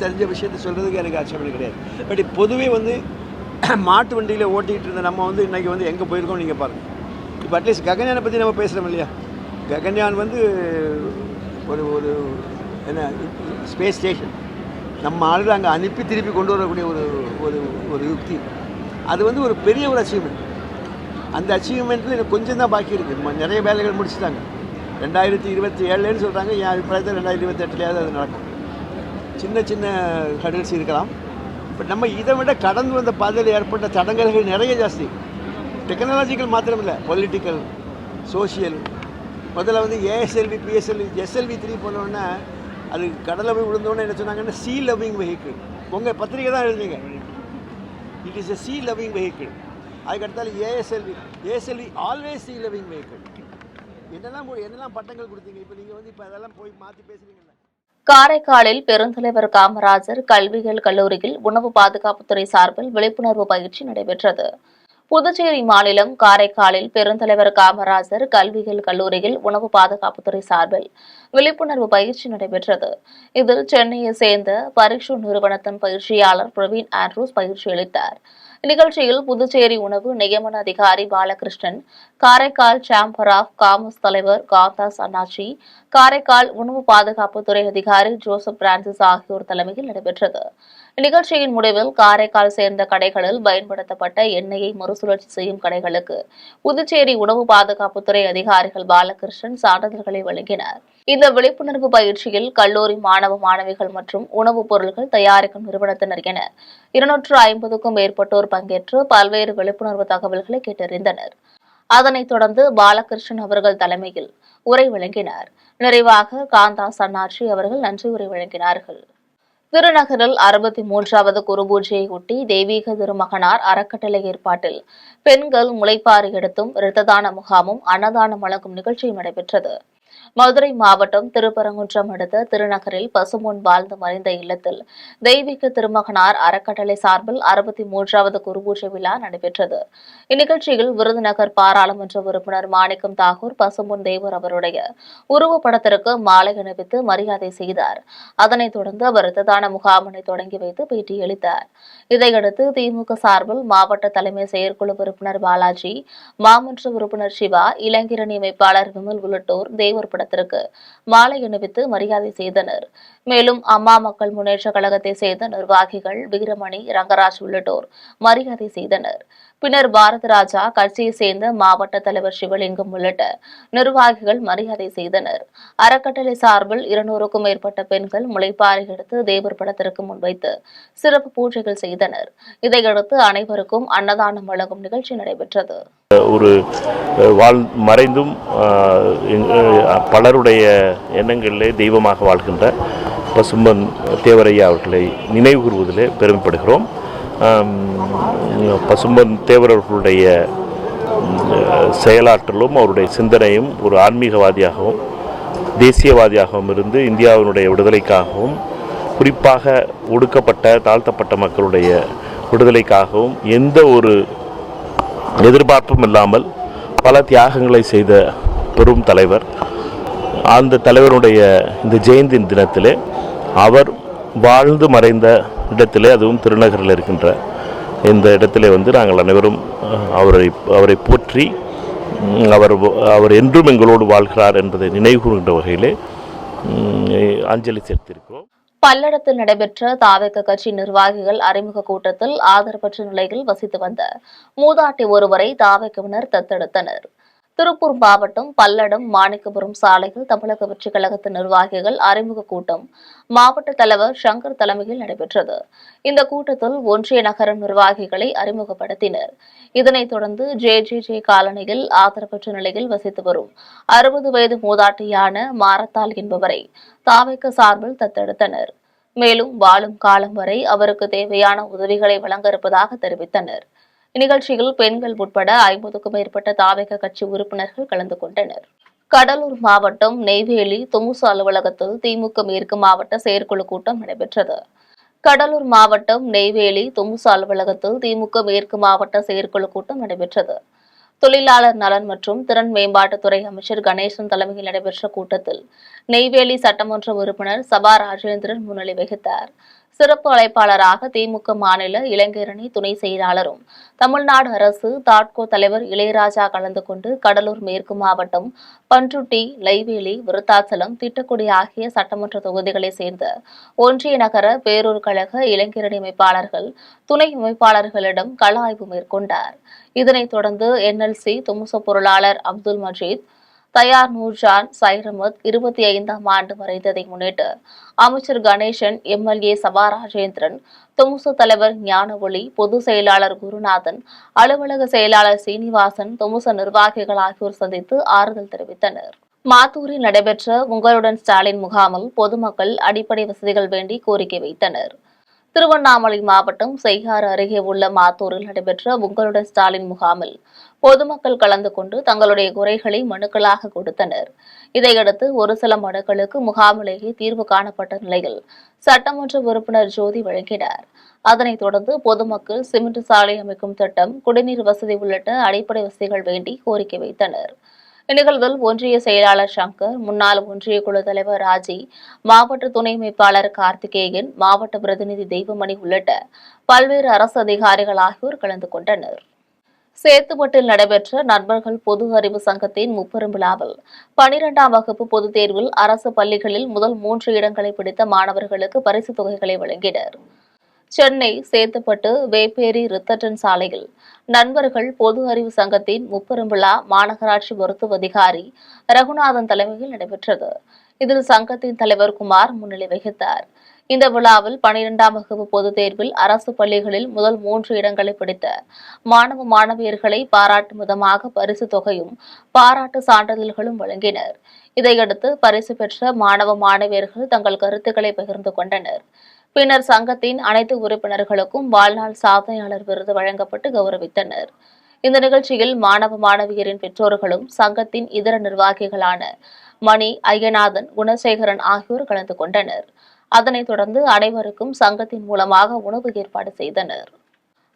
தெரிஞ்ச விஷயத்தை சொல்றதுக்கு எனக்கு ஆட்சேபனை கிடையாது. பட் பொதுவே மாட்டு வண்டியில் ஓட்டிகிட்டு இருந்த நம்ம இன்னைக்கு எங்கே போயிருக்கோம் நீங்கள் பாருங்கள். இப்போ அட்லீஸ்ட் ககன்யானை பற்றி நம்ம பேசுகிறோம் இல்லையா? ககன்யான் ஒரு ஒரு என்ன ஸ்பேஸ் ஸ்டேஷன் நம்ம ஆளுகள் அங்கே அனுப்பி திருப்பி கொண்டு வரக்கூடிய ஒரு ஒரு ஒரு யுக்தி. அது ஒரு பெரிய ஒரு அச்சீவ்மெண்ட். அந்த அச்சீவ்மெண்ட்டில் எனக்கு கொஞ்சம் தான் பாக்கி இருக்குது. நிறைய வேலைகள் முடிச்சுட்டாங்க. 2027ன்னு சொல்கிறாங்க. என் அபிப்பிராயத்தில் 2028லேயாவது அது நடக்கும். சின்ன சின்ன ஹடில்ஸ் இருக்கலாம். பட் நம்ம இதை விட கடந்து வந்த பாதையில் ஏற்பட்ட தடங்கல்கள் நிறைய ஜாஸ்தி. டெக்னாலஜிக்கல் மாத்திரம் இல்லை, பொலிட்டிக்கல், சோஷியல். முதல்ல ஏஎஸ்எல்வி, பிஎஸ்எல்வி, எஸ்எல்வி 3 போனோன்னா அது கடலை போய் விழுந்தோன்னே என்ன சொன்னாங்கன்னா, சீ லவ்விங் வெஹிக்கிள். உங்கள் பத்திரிக்கை தான் எழுதிங்க, it is a sea loving vehicle. அதுக்கடுத்தாலும் ASLV always sea loving vehicle. என்னெல்லாம் பட்டங்கள் கொடுத்தீங்க. இப்போ நீங்கள் இப்போ அதெல்லாம் போய் மாற்றி பேசுகிறீங்கல்ல. காரைக்காலில் பெருந்தலைவர் காமராஜர் கல்வியியல் கல்லூரியில் உணவு பாதுகாப்புத்துறை சார்பில் விழிப்புணர்வு பயிற்சி நடைபெற்றது. புதுச்சேரி மாநிலம் காரைக்காலில் பெருந்தலைவர் காமராஜர் கல்வியியல் கல்லூரியில் உணவு பாதுகாப்புத்துறை சார்பில் விழிப்புணர்வு பயிற்சி நடைபெற்றது. இதில் சென்னையை சேர்ந்த பரிஷு நிறுவனத்தின் பயிற்சியாளர் பிரவீன் ஆண்ட்ரூஸ் பயிற்சி அளித்தார். இந்நிகழ்ச்சியில் புதுச்சேரி உணவு நியமன அதிகாரி Balakrishnan, Karaikal chamber of commerce தலைவர் காந்தாஸ் அண்ணாச்சி, காரைக்கால் உணவு பாதுகாப்புத்துறை அதிகாரி ஜோசப் பிரான்சிஸ் ஆகியோர் தலைமையில் நடைபெற்றது. இந்நிகழ்ச்சியின் முடிவில் காரைக்கால் சேர்ந்த கடைகளில் பயன்படுத்தப்பட்ட எண்ணெயை மறுசுழற்சி செய்யும் கடைகளுக்கு புதுச்சேரி உணவு பாதுகாப்புத்துறை அதிகாரிகள் பாலகிருஷ்ணன் சான்றிதழ்களை வழங்கினார். இந்த விழிப்புணர்வு பயிற்சியில் கல்லூரி மாணவ மாணவிகள் மற்றும் உணவுப் பொருட்கள் தயாரிக்கும் நிறுவனத்தினர் என 250க்கும் மேற்பட்டோர் பங்கேற்று பல்வேறு விழிப்புணர்வு தகவல்களை கேட்டறிந்தனர். அதனைத் தொடர்ந்து பாலகிருஷ்ணன் அவர்கள் தலைமையில் உரை வழங்கினார். நிறைவாக காந்தாஸ் அண்ணாச்சி அவர்கள் நன்றி உரை வழங்கினார்கள். திருநகரில் 63வது குருபூஜையொட்டி தெய்வீக திருமகனார் அறக்கட்டளை ஏற்பாட்டில் பெண்கள் முளைப்பாரி எடுத்தும் இரத்ததான முகாமும் அன்னதானம் வழங்கும் நிகழ்ச்சியும் நடைபெற்றது. மதுரை மாவட்டம் திருப்பரங்குன்றம் அடுத்த திருநகரில் பசும்பொன் வாழ்ந்து மறைந்த இல்லத்தில் தெய்வீக திருமகனார் அறக்கட்டளை சார்பில் 63வது குருபூஜை விழா நடைபெற்றது. இந்நிகழ்ச்சியில் விருதுநகர் பாராளுமன்ற உறுப்பினர் மாணிக்கம் தாகூர் பசும்பொன் தேவர் அவருடைய உருவப்படத்திற்கு மாலை அணிவித்து மரியாதை செய்தார். அதனைத் தொடர்ந்து அவர் இரத்ததான முகாமினை தொடங்கி வைத்து பேட்டியளித்தார். இதையடுத்து திமுக சார்பில் மாவட்ட தலைமை செயற்குழு உறுப்பினர் பாலாஜி, மாமன்ற உறுப்பினர் சிவா, இளைஞரணி அமைப்பாளர் விமல் உள்ளிட்டோர் தேவர் படத்திற்கு மாலை அணிவித்து மரியாதை செய்தனர். மேலும் அம்மா மக்கள் முன்னேற்ற கழகத்தை சேர்ந்த நிர்வாகிகள் வீரமணி, ரங்கராஜ் உள்ளிட்டோர் மரியாதை செய்தனர். பின்னர் பாரத ராஜா கட்சியை சேர்ந்த மாவட்ட தலைவர் சிவலிங்கம் உள்ளிட்ட நிர்வாகிகள் மரியாதை செய்தனர். அறக்கட்டளை சார்பில் 200க்கும் மேற்பட்ட பெண்கள் முளைப்பாரி எடுத்து தேவர் படத்திற்கு முன்வைத்து சிறப்பு பூஜைகள் செய்தனர். இதையடுத்து அனைவருக்கும் அன்னதானம் வழங்கும் நிகழ்ச்சி நடைபெற்றது. ஒரு மறைந்தும் பலருடைய எண்ணங்களிலே தெய்வமாக வாழ்கின்ற பசும்பொன் தேவரையா அவர்களை நினைவு கூறுவதிலே பெருமைப்படுகிறோம். பசும்பொன் தேவர்களுடைய செயலாற்றலும் அவருடைய சிந்தனையும் ஒரு ஆன்மீகவாதியாகவும் தேசியவாதியாகவும் இருந்து இந்தியாவினுடைய விடுதலைக்காகவும் குறிப்பாக ஒடுக்கப்பட்ட தாழ்த்தப்பட்ட மக்களுடைய விடுதலைக்காகவும் எந்த ஒரு எதிர்பார்ப்பும் இல்லாமல் பல தியாகங்களை செய்த பெரும் தலைவர். அந்த தலைவருடைய இந்த ஜெயந்தி தினத்திலே அவர் வாழ்ந்து மறைந்த இடத்திலே, அதுவும் திருநகரில் இருக்கின்ற இந்த இடத்திலே வந்து நாங்கள் அனைவரும் அவரை போற்றி அவர் என்றும் எங்களோடு வாழ்கிறார் என்பதை நினைவுகூறுகின்ற வகையிலே அஞ்சலி செலுத்தியிருக்கிறோம். பல்லடத்தில் நடைபெற்ற தாவேக கட்சி நிர்வாகிகள் அறிமுக கூட்டத்தில் ஆதரவற்ற நிலையில் வசித்து வந்த மூதாட்டி ஒருவரை தாவேகவினர் தத்தெடுத்தனர். திருப்பூர் மாவட்டம் பல்லடம் மாணிக்கபுரம் சாலையில் தமிழக வெற்றிக் கழகத்தின் நிர்வாகிகள் அறிமுக கூட்டம் மாவட்ட தலைவர் சங்கர் தலைமையில் நடைபெற்றது. இந்த கூட்டத்தில் ஒன்றிய நகர நிர்வாகிகளை அறிமுகப்படுத்தினர். இதனைத் தொடர்ந்து ஜே காலனியில் ஆதரவற்ற நிலையில் வசித்து வரும் 60 வயது மூதாட்டியான மாரத்தாள் என்பவரை தாவேக சார்பில் தத்தெடுத்தனர். மேலும் வாழும் காலம் வரை அவருக்கு தேவையான உதவிகளை வழங்க இருப்பதாக தெரிவித்தனர். இந்நிகழ்ச்சியில் பெண்கள் உட்பட 50க்கும் மேற்பட்ட தாவேக கட்சி உறுப்பினர்கள் கலந்து கொண்டனர். கடலூர் மாவட்டம் நெய்வேலி தொமுசு அலுவலகத்தில் திமுக மேற்கு மாவட்ட செயற்குழு கூட்டம் நடைபெற்றது. கடலூர் மாவட்டம் நெய்வேலி தொமுசு அலுவலகத்தில் திமுக மேற்கு மாவட்ட செயற்குழு கூட்டம் நடைபெற்றது. தொழிலாளர் நலன் மற்றும் திறன் மேம்பாட்டுத்துறை அமைச்சர் கணேசன் தலைமையில் நடைபெற்ற கூட்டத்தில் நெய்வேலி சட்டமன்ற உறுப்பினர் சபா ராஜேந்திரன் முன்னிலை வகித்தார். சிறப்பு அழைப்பாளராக திமுக மாநில இளைஞரணி துணை செயலாளரும் தமிழ்நாடு அரசு தாட்கோ தலைவர் இளையராஜா கலந்து கொண்டு கடலூர் மேற்கு மாவட்டம் பண்ருட்டி, நெய்வேலி, விருத்தாச்சலம், திட்டக்குடி ஆகிய சட்டமன்ற தொகுதிகளைச் சேர்ந்த ஒன்றிய நகர பேரூர் கழக இளைஞரணி அமைப்பாளர்கள், துணை அமைப்பாளர்களிடம் கள ஆய்வு மேற்கொண்டார். இதனைத் தொடர்ந்து NLC தொமுசு பொருளாளர் அப்துல் மஜீத், தயார் நூர்ஜான் சைரமத் 25ஆம் ஆண்டு மறைந்ததை முன்னிட்டு அமைச்சர் கணேசன், MLA சபா ராஜேந்திரன், தொமுசு தலைவர் ஞானஒளி, பொதுச் செயலாளர் குருநாதன், அலுவலக செயலாளர் சீனிவாசன், தொமுசு நிர்வாகிகள் ஆகியோர் சந்தித்து ஆறுதல் தெரிவித்தனர். மாத்தூரில் நடைபெற்ற உங்களுடன் ஸ்டாலின் முகாமில் பொதுமக்கள் அடிப்படை வசதிகள் வேண்டி கோரிக்கை வைத்தனர். திருவண்ணாமலை மாவட்டம் செய்யாறு அருகே உள்ள மாத்தூரில் நடைபெற்ற உங்களுடன் ஸ்டாலின் முகாமில் பொதுமக்கள் கலந்து கொண்டு தங்களுடைய குறைகளை மனுக்களாக கொடுத்தனர். இதையடுத்து ஒரு சில மனுக்களுக்கு முகாமிலேயே தீர்வு காணப்பட்ட நிலையில் சட்டமன்ற உறுப்பினர் ஜோதி வழங்கினார். அதனைத் தொடர்ந்து பொதுமக்கள் சிமெண்ட் சாலை அமைக்கும் திட்டம், குடிநீர் வசதி உள்ளிட்ட அடிப்படை வசதிகள் வேண்டி கோரிக்கை வைத்தனர். இந்நிகழ்வில் ஒன்றிய செயலாளர் சங்கர், முன்னாள் ஒன்றிய குழு தலைவர் ராஜி, மாவட்ட துணை அமைப்பாளர் கார்த்திகேயன், மாவட்ட பிரதிநிதி தெய்வமணி உள்ளிட்ட பல்வேறு அரசு அதிகாரிகள் ஆகியோர் கலந்து கொண்டனர். சேத்துப்பட்டில் நடைபெற்ற நண்பர்கள் பொது அறிவு சங்கத்தின் முப்பெரும் விழாவில் 12ஆம் வகுப்பு பொதுத் தேர்வில் அரசு பள்ளிகளில் முதல் 3 இடங்களை பிடித்த மாணவர்களுக்கு பரிசுத் தொகைகளை வழங்கினர். சென்னை சேத்துப்பட்டு வேப்பேரி ரித்தட்டன் சாலையில் நண்பர்கள் பொது அறிவு சங்கத்தின் முப்பெரும் விழா மாநகராட்சி மருத்துவ அதிகாரி ரகுநாதன் தலைமையில் நடைபெற்றது. இதில் சங்கத்தின் தலைவர் குமார் முன்னிலை வகித்தார். இந்த விழாவில் 12ஆம் வகுப்பு பொதுத் தேர்வில் அரசு பள்ளிகளில் முதல் 3 இடங்களை பிடித்த மாணவ மாணவியர்களை பாராட்டும் விதமாக பரிசு தொகையும் பாராட்டு சான்றிதழ்களும் வழங்கினர். இதையடுத்து பரிசு பெற்ற மாணவ மாணவியர்கள் தங்கள் கருத்துக்களை பகிர்ந்து கொண்டனர். பின்னர் சங்கத்தின் அனைத்து உறுப்பினர்களுக்கும் வாழ்நாள் சாதனையாளர் விருது வழங்கப்பட்டு கௌரவித்தனர். இந்த நிகழ்ச்சியில் மாணவ மாணவியரின் பெற்றோர்களும் சங்கத்தின் இதர நிர்வாகிகளான மணி, ஐயநாதன், குணசேகரன் ஆகியோர் கலந்து கொண்டனர். அதனைத் தொடர்ந்து அனைவருக்கும் சங்கத்தின் மூலமாக உணவு ஏற்பாடு செய்தனர்.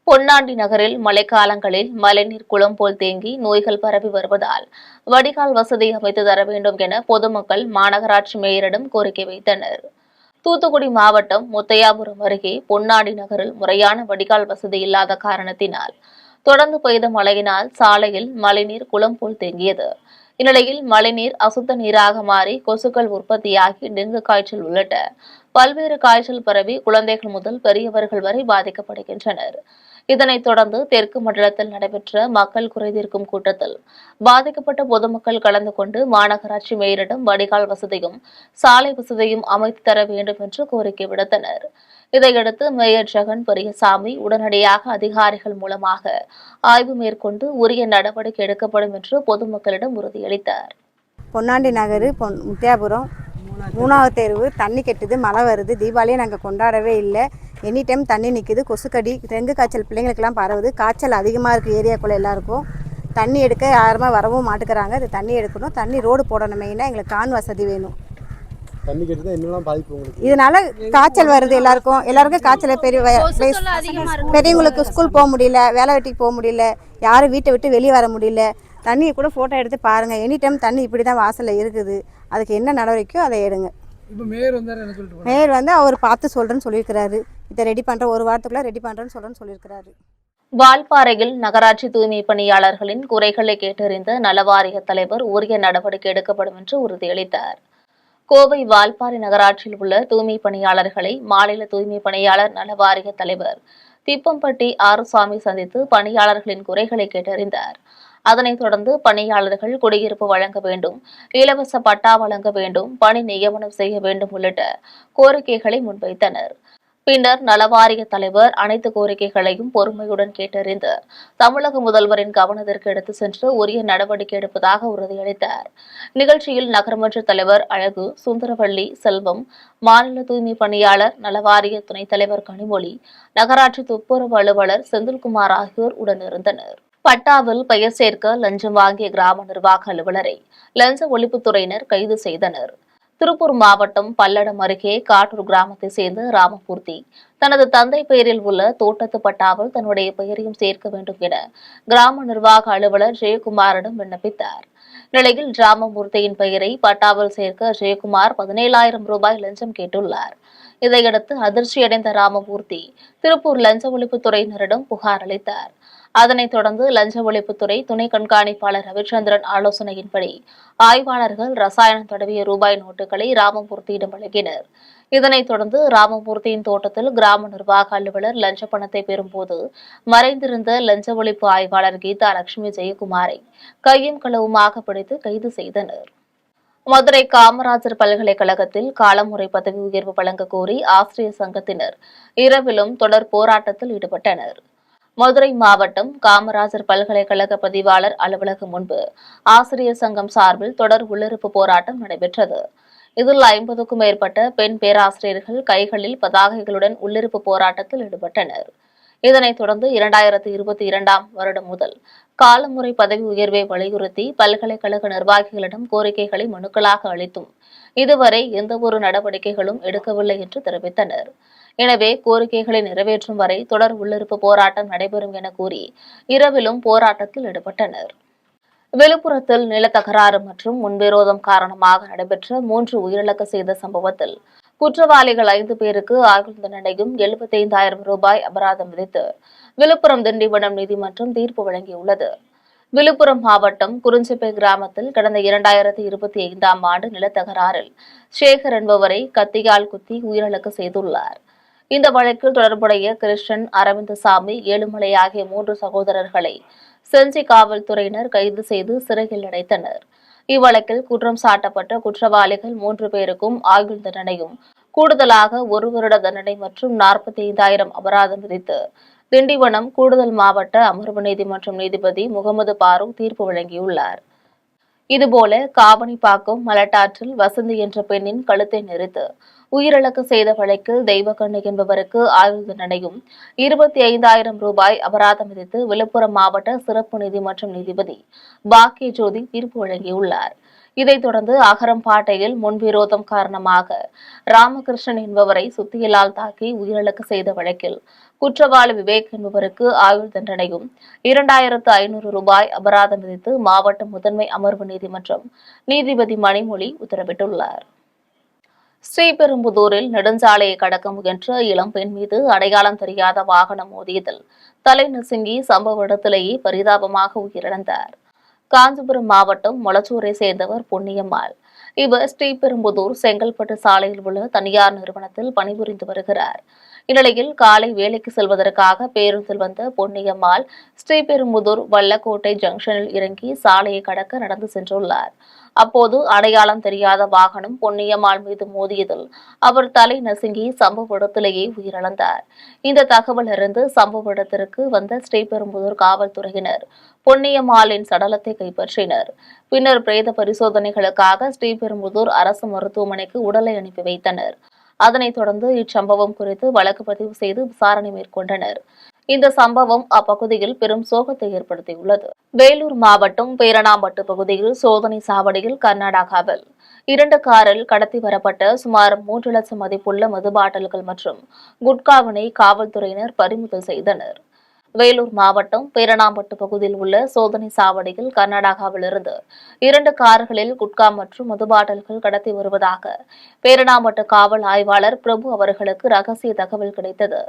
பொன்னாண்டி நகரில் மழைக்காலங்களில் மழைநீர் குளம் போல் தேங்கி நோய்கள் பரவி வருவதால் வடிகால் வசதி அமைத்து தர வேண்டும் என பொதுமக்கள் மாநகராட்சி மேயரிடம் கோரிக்கை வைத்தனர். தூத்துக்குடி மாவட்டம் முத்தையாபுரம் அருகே பொன்னாண்டி நகரில் முறையான வடிகால் வசதி இல்லாத காரணத்தினால் தொடர்ந்து பெய்த மழையினால் சாலையில் மழைநீர் குளம் போல் தேங்கியது. இந்நிலையில் மழைநீர் அசுத்த நீராக மாறி கொசுக்கள் உற்பத்தியாகி டெங்கு காய்ச்சல் உள்ளிட்ட பல்வேறு காய்ச்சல் பரவி குழந்தைகள் முதல் பெரியவர்கள் வரை பாதிக்கப்படுகின்றனர். இதனைத் தொடர்ந்து தெற்கு மண்டலத்தில் நடைபெற்ற மக்கள் குறைதீர்க்கும் கூட்டத்தில் பாதிக்கப்பட்ட பொதுமக்கள் கலந்து கொண்டு மாநகராட்சி மேயரிடம் வடிகால் வசதியும் சாலை வசதியும் அமைத்து தர வேண்டும் என்று கோரிக்கை விடுத்தனர். இதையடுத்து மேயர் ஜெகன் பெரியசாமி உடனடியாக அதிகாரிகள் மூலமாக ஆய்வு மேற்கொண்டு உரிய நடவடிக்கை எடுக்கப்படும் என்று பொதுமக்களிடம் உறுதியளித்தார். பொன்னாண்டி நகர் முத்தியாபுரம் 3வது தெருவு தண்ணி கெட்டுது, மழை வருது. தீபாவளியை நாங்கள் கொண்டாடவே இல்லை. எனி டைம் தண்ணி நிற்குது, கொசுக்கடி, டெங்கு காய்ச்சல் பிள்ளைங்களுக்கெல்லாம் பரவுது. காய்ச்சல் அதிகமாக இருக்குது ஏரியாக்குள்ளே எல்லாருக்கும். தண்ணி எடுக்க யாருமே வரவும் மாட்டுக்கிறாங்க. அது தண்ணி எடுக்கணும், தண்ணி ரோடு போடணும். மெயினாக எங்களுக்கு கான் வசதி வேணும். தண்ணி கெட்டுதான் என்னெல்லாம் பாதிப்பு உங்களுக்கு? இதனால காய்ச்சல் வருது எல்லாருக்கும் காய்ச்சல். பெரியவங்களுக்கு ஸ்கூல் போக முடியல, வேலை வெட்டிக்கு போக முடியல, யாரும் வீட்டை விட்டு வெளியே வர முடியல. தண்ணியை கூட ஃபோட்டோ எடுத்து பாருங்கள். எனி டைம் தண்ணி இப்படி தான் வாசலில் இருக்குது. அதுக்கு என்ன நடவடிக்கையோ அதை எடுங்க. இப்போ மேயர் வந்தார் என்ன சொல்லிட்டு போனாரு? மேயர் வந்து அவர் பார்த்து சொல்கிறேன்னு சொல்லியிருக்கிறாரு. இதை ரெடி பண்ணுறேன், ஒரு வாரத்துக்குள்ளே ரெடி பண்ணுறேன்னு சொல்லியிருக்கிறாரு. வால்பாறையில் நகராட்சி தூய்மை பணியாளர்களின் குறைகளை கேட்டறிந்த நலவாரிய தலைவர் உரிய நடவடிக்கை எடுக்கப்படும் என்று உறுதியளித்தார். கோவை வால்பாறை நகராட்சியில் உள்ள தூய்மை பணியாளர்களை மாநில தூய்மை பணியாளர் நலவாரிய தலைவர் திப்பம்பட்டி ஆறுசாமி சந்தித்து பணியாளர்களின் குறைகளை கேட்டறிந்தார். அதனைத் தொடர்ந்து பணியாளர்கள் குடியிருப்பு வழங்க வேண்டும், இலவச பட்டா வழங்க வேண்டும், பணி நியமனம் செய்ய வேண்டும் உள்ளிட்ட கோரிக்கைகளை முன்வைத்தனர். பின்னர் நலவாரிய தலைவர் அனைத்து கோரிக்கைகளையும் பொறுமையுடன் கேட்டறிந்து தமிழக முதல்வரின் கவனத்திற்கு எடுத்து சென்று உரிய நடவடிக்கை எடுப்பதாக உறுதியளித்தார். நிகழ்ச்சியில் நகரமன்ற தலைவர் அழகு, சுந்தரவள்ளி, செல்வம், மாநில தூய்மை பணியாளர் நலவாரிய துணைத் தலைவர் கனிமொழி, நகராட்சி துப்புரவு அலுவலர் செந்தில்குமார் ஆகியோர் உடனிருந்தனர். பட்டாவில் பெயர் சேர்க்க லஞ்சம் வாங்கிய கிராம நிர்வாக அலுவலரை லஞ்ச ஒழிப்புத்துறையினர் கைது செய்தனர். திருப்பூர் மாவட்டம் பல்லடம் அருகே காட்டூர் கிராமத்தை சேர்ந்த ராமமூர்த்தி தனது தந்தை பெயரில் உள்ள தோட்டத்து பட்டாவில் தன்னுடைய பெயரையும் சேர்க்க வேண்டும் என கிராம நிர்வாக அலுவலர் ஜெயக்குமாரிடம் விண்ணப்பித்தார். நிலையில் ராமமூர்த்தியின் பெயரை பட்டாவில் சேர்க்க ஜெயக்குமார் 17,000 ரூபாய் லஞ்சம் கேட்டுள்ளார். இதையடுத்து அதிர்ச்சியடைந்த ராமமூர்த்தி திருப்பூர் லஞ்ச ஒழிப்புத்துறையினரிடம் புகார் அளித்தார். அதனைத் தொடர்ந்து லஞ்ச ஒழிப்புத்துறை துணை கண்காணிப்பாளர் ரவிச்சந்திரன் ஆலோசனையின்படி ஆய்வாளர்கள் ரசாயனம் தடவிய ரூபாய் நோட்டுகளை ராமமூர்த்தியிடம் வழங்கினர். இதனைத் தொடர்ந்து ராமமூர்த்தியின் தோட்டத்தில் கிராம நிர்வாக அலுவலர் லஞ்ச பணத்தை பெறும்போது மறைந்திருந்த லஞ்ச ஒழிப்பு ஆய்வாளர் கீதா லட்சுமி ஜெயக்குமாரை கையும் களவுமாக பிடித்து கைது செய்தனர். மதுரை காமராஜர் பல்கலைக்கழகத்தில் காலமுறை பதவி உயர்வு வழங்க கோரி ஆசிரியர் சங்கத்தினர் இரவிலும் தொடர் போராட்டத்தில் ஈடுபட்டனர். மதுரை மாவட்டம் காமராஜர் பல்கலைக்கழக பதிவாளர் அலுவலகம் முன்பு ஆசிரியர் சங்கம் சார்பில் தொடர் உள்ளிருப்பு போராட்டம் நடைபெற்றது. இதில் 50க்கும் மேற்பட்ட பெண் பேராசிரியர்கள் கைகளில் பதாகைகளுடன் உள்ளிருப்பு போராட்டத்தில் ஈடுபட்டனர். இதனைத் தொடர்ந்து 2022ஆம் வருடம் முதல் காலமுறை பதவி உயர்வை வலியுறுத்தி பல்கலைக்கழக நிர்வாகிகளிடம் கோரிக்கைகளை மனுக்களாக அளித்தும் இதுவரை எந்தவொரு நடவடிக்கைகளும் எடுக்கவில்லை என்று தெரிவித்தனர். எனவே கோரிக்கைகளை நிறைவேற்றும் வரை தொடர் உள்ளிருப்பு போராட்டம் நடைபெறும் என கூறி இரவிலும் போராட்டத்தில் ஈடுபட்டனர். விழுப்புரத்தில் நிலத்தகராறு மற்றும் முன்விரோதம் காரணமாக நடைபெற்ற 3 உயிரிழக்க செய்த சம்பவத்தில் குற்றவாளிகள் 5 பேருக்கு ஆயுள் தண்டனையும் 75,000 ரூபாய் அபராதம் விதித்து விழுப்புரம் திண்டிவனம் நீதிமன்றம் தீர்ப்பு வழங்கியுள்ளது. விழுப்புரம் மாவட்டம் குறிஞ்சிப்பை கிராமத்தில் கடந்த 2025ஆம் ஆண்டு நிலத்தகராறில் சேகர் என்பவரை கத்தியால் குத்தி உயிரிழக்க செய்துள்ளார். இந்த வழக்கில் தொடர்புடைய கிருஷ்ணன், அரவிந்தசாமி, ஏழுமலை ஆகிய 3 சகோதரர்களை செஞ்சி காவல்துறையினர் கைது செய்து சிறையில் அடைத்தனர். இவ்வழக்கில் குற்றம் சாட்டப்பட்ட குற்றவாளிகள் 3 பேருக்கும் ஆயுள் தண்டனையும் கூடுதலாக 1 வருட தண்டனை மற்றும் 45,000 அபராதம் விதித்து திண்டிவனம் கூடுதல் மாவட்ட அமர்வு நீதிமன்றம் நீதிபதி முகமது பாரூக் தீர்ப்பு வழங்கியுள்ளார். இதுபோல காவனிப்பாக்கம் மலட்டாற்றில் வசந்தி என்ற பெண்ணின் கழுத்தை நெரித்து உயிரிழக்க செய்த வழக்கில் தெய்வக்கண்ணு என்பவருக்கு ஆயுள் தண்டனையும் 25,000 ரூபாய் அபராதம் விதித்து விழுப்புரம் மாவட்ட சிறப்பு நீதிமன்றம் நீதிபதி பாக்கிய ஜோதி தீர்ப்பு வழங்கியுள்ளார். இதைத் தொடர்ந்து அகரம்பாட்டையில் முன்விரோதம் காரணமாக ராமகிருஷ்ணன் என்பவரை சுத்தியலால் தாக்கி உயிரிழக்க செய்த வழக்கில் குற்றவாளி விவேக் என்பவருக்கு ஆயுள் தண்டனையும் 2,500 ரூபாய் அபராதம் விதித்து மாவட்ட முதன்மை அமர்வு நீதிமன்றம் நீதிபதி மணிமொழி உத்தரவிட்டுள்ளார். ஸ்ரீபெரும்புதூரில் நெடுஞ்சாலையை கடக்க முயன்ற இளம்பெண் மீது அடையாளம் தெரியாத வாகனம் மோதியதில் தலை நசுங்கி சம்பவ இடத்திலேயே பரிதாபமாக உயிரிழந்தார். காஞ்சிபுரம் மாவட்டம் மொளச்சூரை சேர்ந்தவர் பொன்னியம்மாள். இவர் ஸ்ரீபெரும்புதூர் செங்கல்பட்டு சாலையில் உள்ள தனியார் நிறுவனத்தில் பணிபுரிந்து வருகிறார். இந்நிலையில் காலை வேலைக்கு செல்வதற்காக பேருந்தில் வந்த பொன்னியம்மாள் ஸ்ரீபெரும்புதூர் வல்லக்கோட்டை ஜங்ஷனில் இறங்கி சாலையை கடக்க நடந்து சென்றுள்ளார். அப்போது அடையாளம் தெரியாத வாகனம் பொன்னியம்மாள் மீது மோதியதில் அவர் தலை நசுங்கி சம்பவ இடத்திலேயே உயிரிழந்தார். இந்த தகவல் அறிந்து சம்பவ இடத்திற்கு வந்த ஸ்ரீபெரும்புதூர் காவல்துறையினர் பொன்னியம்மாளின் சடலத்தை கைப்பற்றினர். பின்னர் பிரேத பரிசோதனைகளுக்காக ஸ்ரீபெரும்புதூர் அரசு மருத்துவமனைக்கு உடலை அனுப்பி வைத்தனர். அதனைத் தொடர்ந்து இச்சம்பவம் குறித்து வழக்கு பதிவு செய்து விசாரணை மேற்கொண்டனர். இந்த சம்பவம் அப்பகுதியில் பெரும் சோகத்தை ஏற்படுத்தியுள்ளது. வேலூர் மாவட்டம் பேரணாம்பட்டு பகுதியில் சோதனை சாவடியில் கர்நாடகாவில் 2 காரில் கடத்தி வரப்பட்ட சுமார் 3 லட்சம் மதிப்புள்ள மது பாட்டில்கள் மற்றும் குட்காவினை காவல்துறையினர் பறிமுதல் செய்தனர். வேலூர் மாவட்டம் பேரணாம்பட்டு பகுதியில் உள்ள சோதனை சாவடியில் கர்நாடகாவிலிருந்து 2 கார்களில் குட்கா மற்றும் மதுபாட்டல்கள் கடத்தி வருவதாக பேரணாம்பட்டு காவல் ஆய்வாளர் பிரபு அவர்களுக்கு ரகசிய தகவல் கிடைத்தது.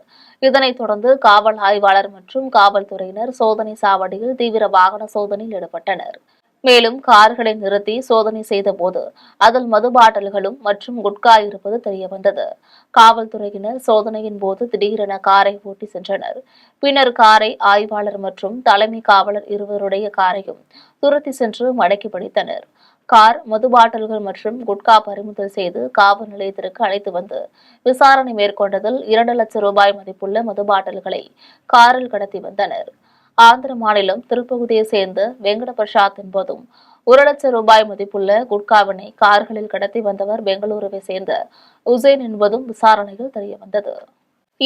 இதனைத் தொடர்ந்து காவல் ஆய்வாளர் மற்றும் காவல்துறையினர் சோதனை சாவடியில் தீவிர வாகன சோதனையில் ஈடுபட்டனர். மேலும் கார்களை நிறுத்தி சோதனை செய்தபோது அதில் மது பாட்டில்களும் மற்றும் குட்கா இருப்பது தெரியவந்தது. காவல்துறையினர் சோதனையின் போது திடீரென காரை ஓட்டி சென்றனர். பின்னர் காரை ஆய்வாளர் மற்றும் தலைமை காவலர் இருவருடைய காரையும் துரத்தி சென்று மடக்கி பிடித்தனர். கார், மது பாட்டில்கள் மற்றும் குட்கா பறிமுதல் செய்து காவல் நிலையத்திற்கு அழைத்து வந்து விசாரணை மேற்கொண்டதில் 2 லட்சம் ரூபாய் மதிப்புள்ள மது பாட்டில்களை காரில் கடத்தி வந்தனர். ஆந்திர மாநிலம் திருப்பகுதியை சேர்ந்த வெங்கட பிரசாத் என்பதும் 1 லட்சம் ரூபாய் மதிப்புள்ள குட்காவினை கார்களில் கடத்தி வந்தவர் பெங்களூருவை சேர்ந்த உசேன் என்பதும் விசாரணையில் தெரியவந்தது.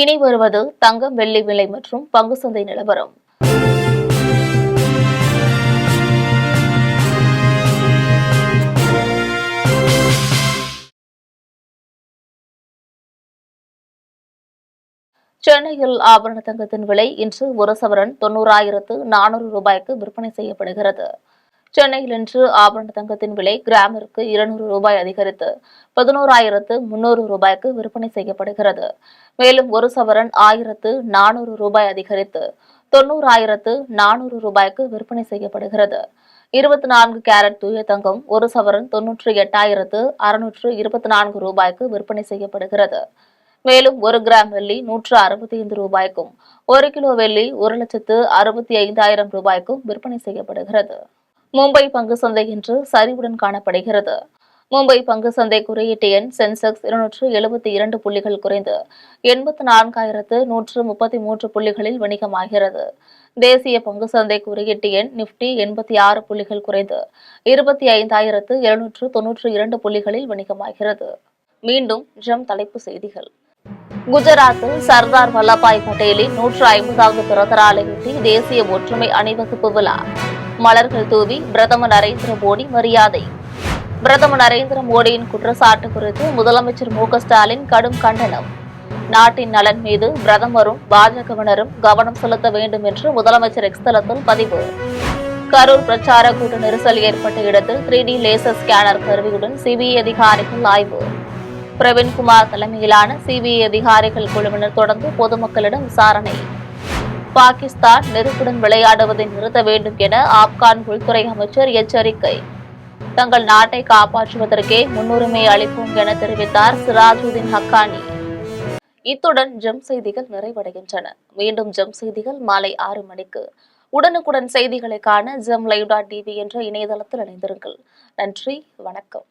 இனி வருவது தங்கம், வெள்ளி விலை மற்றும் பங்கு சந்தை நிலவரம். சென்னையில் ஆபரண தங்கத்தின் விலை இன்று 1 சவரன் 90,400 ரூபாய்க்கு விற்பனை செய்யப்படுகிறது. சென்னையில் இன்று ஆபரண தங்கத்தின் விலை கிராமிற்கு 200 ரூபாய் அதிகரித்து 11,300 ரூபாய்க்கு விற்பனை செய்யப்படுகிறது. மேலும் 1 சவரன் 1,400 ரூபாய் அதிகரித்து 90,400 ரூபாய்க்கு விற்பனை செய்யப்படுகிறது. 24 கேரட் தூய தங்கம் 1 சவரன் 98,624 ரூபாய்க்கு விற்பனை செய்யப்படுகிறது. மேலும் 1 கிராம் வெள்ளி 165 ரூபாய்க்கும் 1 கிலோ வெள்ளி 1,65,000 ரூபாய்க்கும் விற்பனை செய்யப்படுகிறது. மும்பை பங்கு சந்தை இன்று சரிவுடன் காணப்படுகிறது. மும்பை பங்கு சந்தை குறியீட்டு எண் சென்செக்ஸ் 272 புள்ளிகள் குறைந்து 84,133 புள்ளிகளில் வணிகமாகிறது. தேசிய பங்கு சந்தை குறியீட்டு எண் நிப்டி 86 புள்ளிகள் குறைந்து 25,792 புள்ளிகளில் வணிகமாகிறது. மீண்டும் தலைப்புச் செய்திகள். குஜராத்தில் சர்தார் வல்லபாய் பட்டேலின் 150வது பிறந்த நாளையொட்டி தேசிய ஒற்றுமை அணிவகுப்பு விழா. மலர்கள் தூவி பிரதமர் நரேந்திர மோடி மரியாதை. பிரதமர் நரேந்திர மோடியின் குற்றச்சாட்டு குறித்து முதலமைச்சர் மு.க.ஸ்டாலின் கடும் கண்டனம். நாட்டின் நலன் மீது பிரதமரும் பாஜகவினரும் கவனம் செலுத்த வேண்டும் என்று முதலமைச்சர் எக்ஸ் தளத்தில் பதிவு. கரூர் பிரச்சார கூட்ட நெரிசல் ஏற்பட்ட இடத்தில் 3D லேசர் ஸ்கேனர் கருவியுடன் சிபிஐ அதிகாரிகள் ஆய்வு. பிரவீன்குமார் தலைமையிலான சிபிஐ அதிகாரிகள் குழுவினர் தொடர்ந்து பொதுமக்களிடம் விசாரணை. பாகிஸ்தான் நெருப்புடன் விளையாடுவதை நிறுத்த வேண்டும் என ஆப்கான் உள்துறை அமைச்சர் எச்சரிக்கை. தங்கள் நாட்டை காப்பாற்றுவதற்கே முன்னுரிமை அளிப்போம் என தெரிவித்தார் சிராஜுதீன் ஹக்கானி. இத்துடன் செய்திகள் நிறைவடைகின்றன. மீண்டும் செய்திகள் மாலை 6 மணிக்கு. உடனுக்குடன் செய்திகளை காண GemLive.tv என்ற இணையதளத்தில் இணைந்திருங்கள். நன்றி, வணக்கம்.